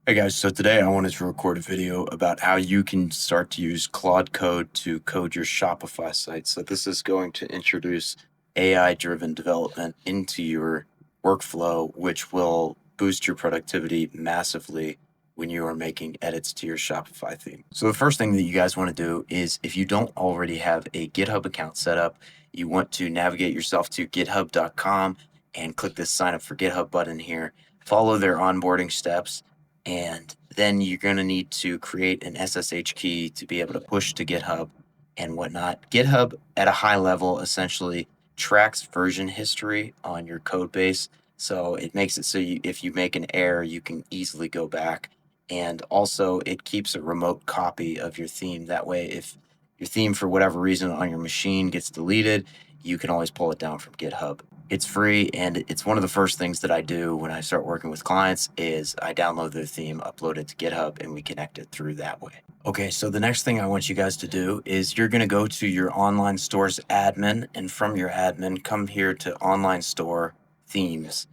Hey guys, so today I wanted to record a video about how you can start to use Claude Code to code your Shopify site. So this is going to introduce AI-driven development into your workflow, which will boost your productivity massively when you are making edits to your Shopify theme. So the first thing that you guys want to do is, if you don't already have a GitHub account set up, you want to navigate yourself to github.com and click this sign up for GitHub button here. Follow their onboarding steps. And then you're going to need to create an SSH key to be able to push to GitHub and whatnot. GitHub, at a high level, essentially tracks version history on your code base. So it makes it so if you make an error, you can easily go back. And also, it keeps a remote copy of your theme. That way, if your theme, for whatever reason, on your machine gets deleted, you can always pull it down from GitHub. It's free, and it's one of the first things that I do when I start working with clients is I download their theme, upload it to GitHub, and we connect it through that way. Okay, so the next thing I want you guys to do is you're going to go to your online store's admin, and from your admin, come here to online store themes.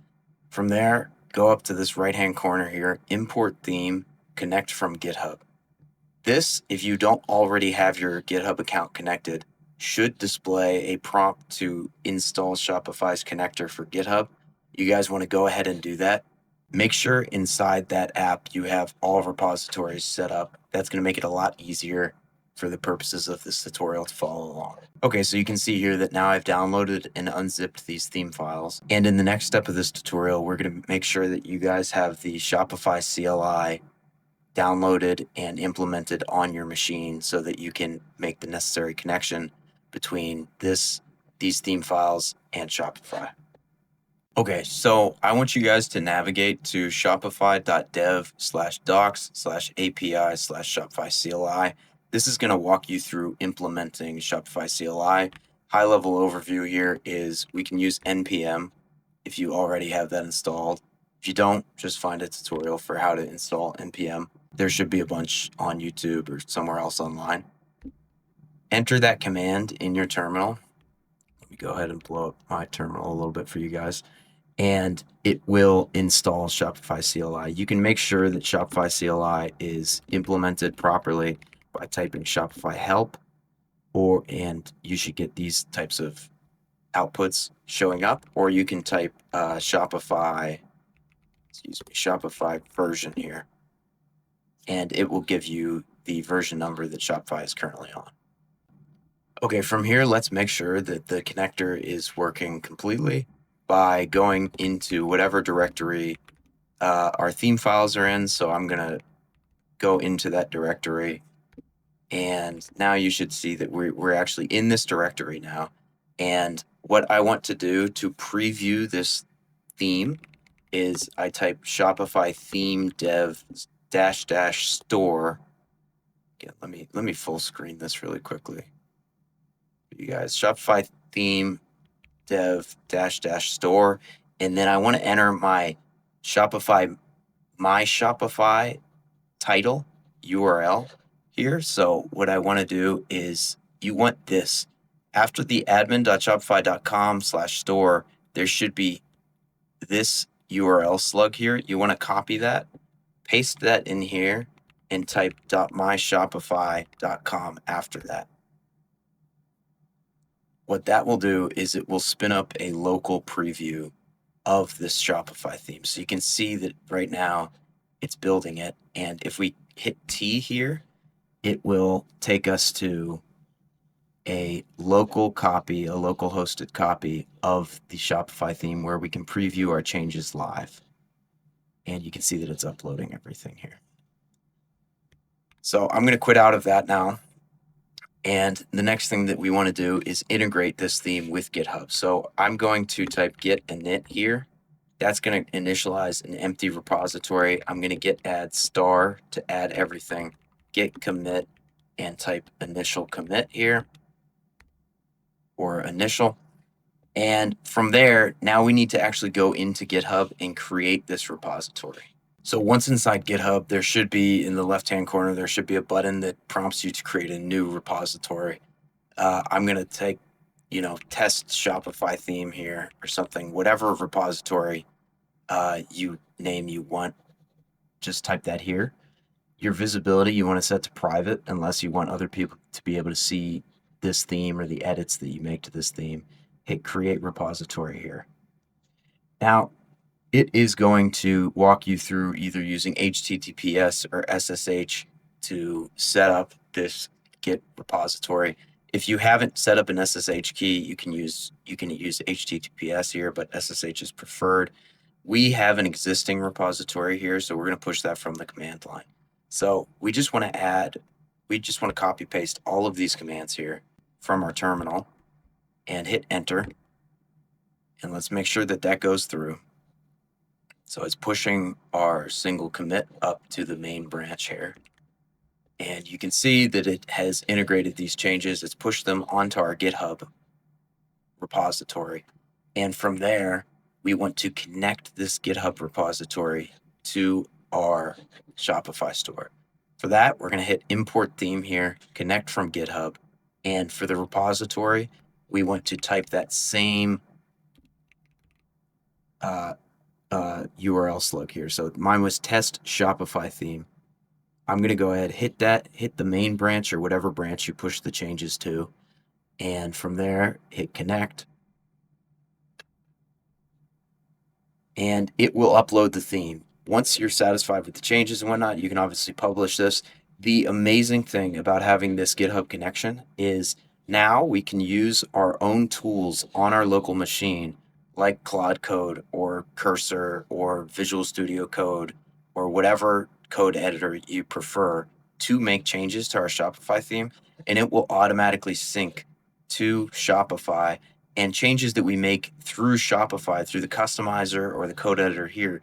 From there, go up to this right-hand corner here, import theme, connect from GitHub. This, if you don't already have your GitHub account connected, should display a prompt to install Shopify's connector for GitHub. You guys want to go ahead and do that. Make sure inside that app you have all repositories set up. That's going to make it a lot easier for the purposes of this tutorial to follow along. Okay, so you can see here that now I've downloaded and unzipped these theme files. And in the next step of this tutorial, we're going to make sure that you guys have the Shopify CLI downloaded and implemented on your machine so that you can make the necessary connection between these theme files and Shopify. Okay, so I want you guys to navigate to shopify.dev/docs/API/Shopify CLI. This is going to walk you through implementing Shopify CLI. High-level overview here is we can use NPM if you already have that installed. If you don't, just find a tutorial for how to install NPM. There should be a bunch on YouTube or somewhere else online. Enter that command in your terminal. Let me go ahead and blow up my terminal a little bit for you guys. And it will install Shopify CLI. You can make sure that Shopify CLI is implemented properly by typing Shopify help, and you should get these types of outputs showing up, or you can type Shopify version here, and it will give you the version number that Shopify is currently on. Okay, from here, let's make sure that the connector is working completely by going into whatever directory our theme files are in. So I'm going to go into that directory, and now you should see that we're actually in this directory now. And what I want to do to preview this theme is I type Shopify theme dev -- store. Again, let me full screen this really quickly. You guys, Shopify theme dev -- store, and then I want to enter my Shopify title URL here. So what I want to do is you want this after the admin.shopify.com/store, there should be this URL slug here. You want to copy that, paste that in here, and type .myshopify.com after that. What that will do is it will spin up a local preview of this Shopify theme. So you can see that right now it's building it. And if we hit T here, it will take us to a local hosted copy of the Shopify theme where we can preview our changes live. And you can see that it's uploading everything here. So I'm going to quit out of that now. And the next thing that we want to do is integrate this theme with GitHub. So I'm going to type git init here. That's going to initialize an empty repository. I'm going to git add star to add everything, git commit, and type initial commit here, or initial. And from there, now we need to actually go into GitHub and create this repository. So once inside GitHub, there should be, in the left-hand corner, there should be a button that prompts you to create a new repository. I'm going to take, test Shopify theme here or something, whatever repository you want. just type that here. Your visibility, you want to set to private unless you want other people to be able to see this theme or the edits that you make to this theme. Hit create repository here. Now, it is going to walk you through either using HTTPS or SSH to set up this Git repository. If you haven't set up an SSH key, you can use HTTPS here, but SSH is preferred. We have an existing repository here, so we're going to push that from the command line. So we just want to copy paste all of these commands here from our terminal and hit enter. And let's make sure that that goes through. So it's pushing our single commit up to the main branch here. And you can see that it has integrated these changes. It's pushed them onto our GitHub repository. And from there, we want to connect this GitHub repository to our Shopify store. For that, we're going to hit import theme here, connect from GitHub. And for the repository, we want to type that same URL slug here. So mine was test Shopify theme. I'm going to go ahead, hit the main branch or whatever branch you push the changes to. And from there, hit connect. And it will upload the theme. Once you're satisfied with the changes and whatnot, you can obviously publish this. The amazing thing about having this GitHub connection is now we can use our own tools on our local machine, like Claude Code or Cursor or Visual Studio Code or whatever code editor you prefer, to make changes to our Shopify theme, and it will automatically sync to Shopify. And changes that we make through Shopify, through the customizer or the code editor here,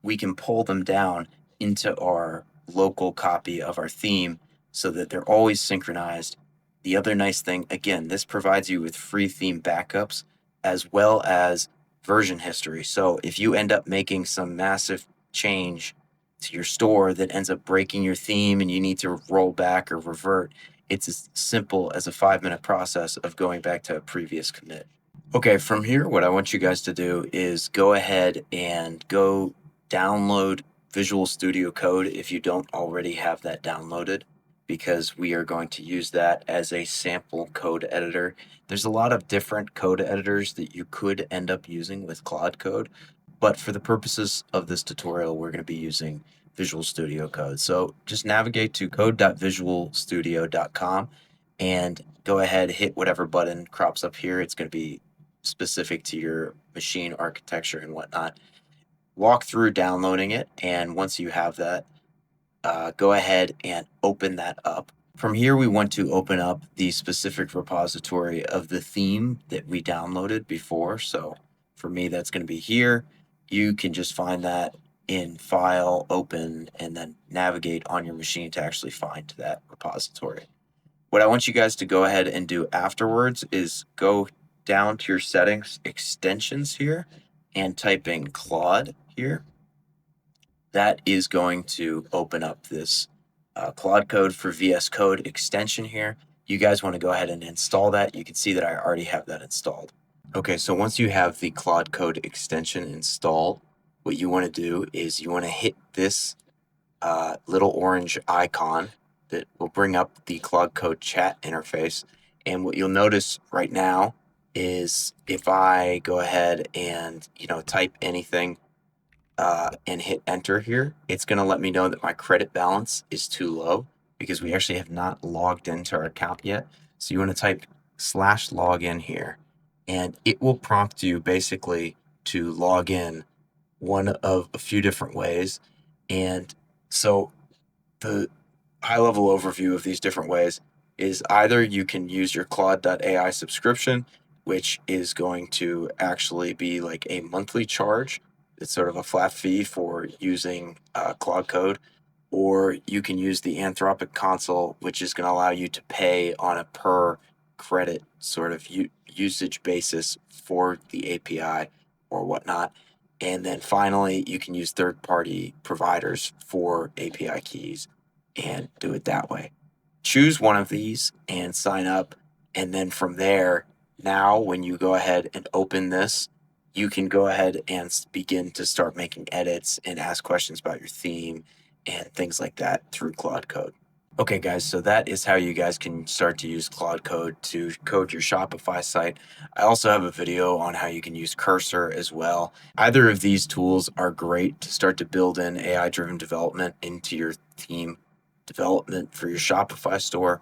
we can pull them down into our local copy of our theme so that they're always synchronized. The other nice thing, again, this provides you with free theme backups as well as version history. So if you end up making some massive change to your store that ends up breaking your theme and you need to roll back or revert, it's as simple as a 5-minute process of going back to a previous commit. Okay, from here, what I want you guys to do is go ahead and go download Visual Studio Code if you don't already have that downloaded, because we are going to use that as a sample code editor. There's a lot of different code editors that you could end up using with Claude Code, but for the purposes of this tutorial, we're going to be using Visual Studio Code. So just navigate to code.visualstudio.com and go ahead, hit whatever button crops up here. It's going to be specific to your machine architecture and whatnot. Walk through downloading it, and once you have that, go ahead and open that up. From here, we want to open up the specific repository of the theme that we downloaded before. So for me, that's going to be here. You can just find that in File, Open, and then navigate on your machine to actually find that repository. What I want you guys to go ahead and do afterwards is go down to your settings, extensions here, and type in Claude here. That is going to open up this Claude Code for VS Code extension here. You guys want to go ahead and install that. You can see that I already have that installed. Okay, so once you have the Claude Code extension installed, what you want to do is you want to hit this little orange icon that will bring up the Claude Code chat interface. And what you'll notice right now is if I go ahead and type anything and hit enter here, it's going to let me know that my credit balance is too low because we actually have not logged into our account yet. So you want to type /login here, and it will prompt you basically to log in one of a few different ways. And so the high-level overview of these different ways is either you can use your Claude.ai subscription, which is going to actually be like a monthly charge. It's sort of a flat fee for using Claude Code, or you can use the Anthropic console, which is going to allow you to pay on a per credit sort of usage basis for the API or whatnot. And then finally, you can use third-party providers for API keys and do it that way. Choose one of these and sign up. And then from there, now when you go ahead and open this, you can go ahead and begin to start making edits and ask questions about your theme and things like that through Claude Code. Okay, guys, so that is how you guys can start to use Claude Code to code your Shopify site. I also have a video on how you can use Cursor as well. Either of these tools are great to start to build in AI-driven development into your theme development for your Shopify store.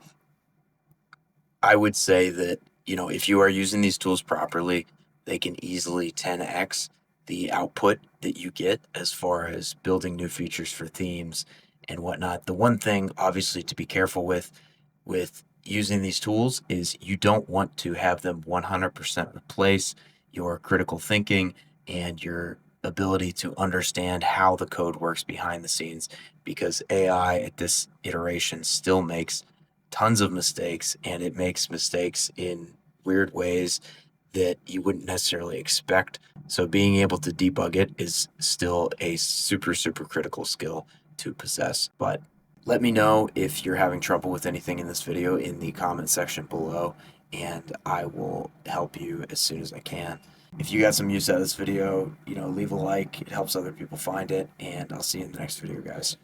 I would say that, if you are using these tools properly, they can easily 10x the output that you get as far as building new features for themes and whatnot. The one thing, obviously, to be careful with using these tools is you don't want to have them 100% replace your critical thinking and your ability to understand how the code works behind the scenes, because AI at this iteration still makes tons of mistakes, and it makes mistakes in weird ways that you wouldn't necessarily expect. So being able to debug it is still a super, super critical skill to possess. But let me know if you're having trouble with anything in this video in the comment section below, and I will help you as soon as I can. If you got some use out of this video, leave a like. It helps other people find it, and I'll see you in the next video, guys.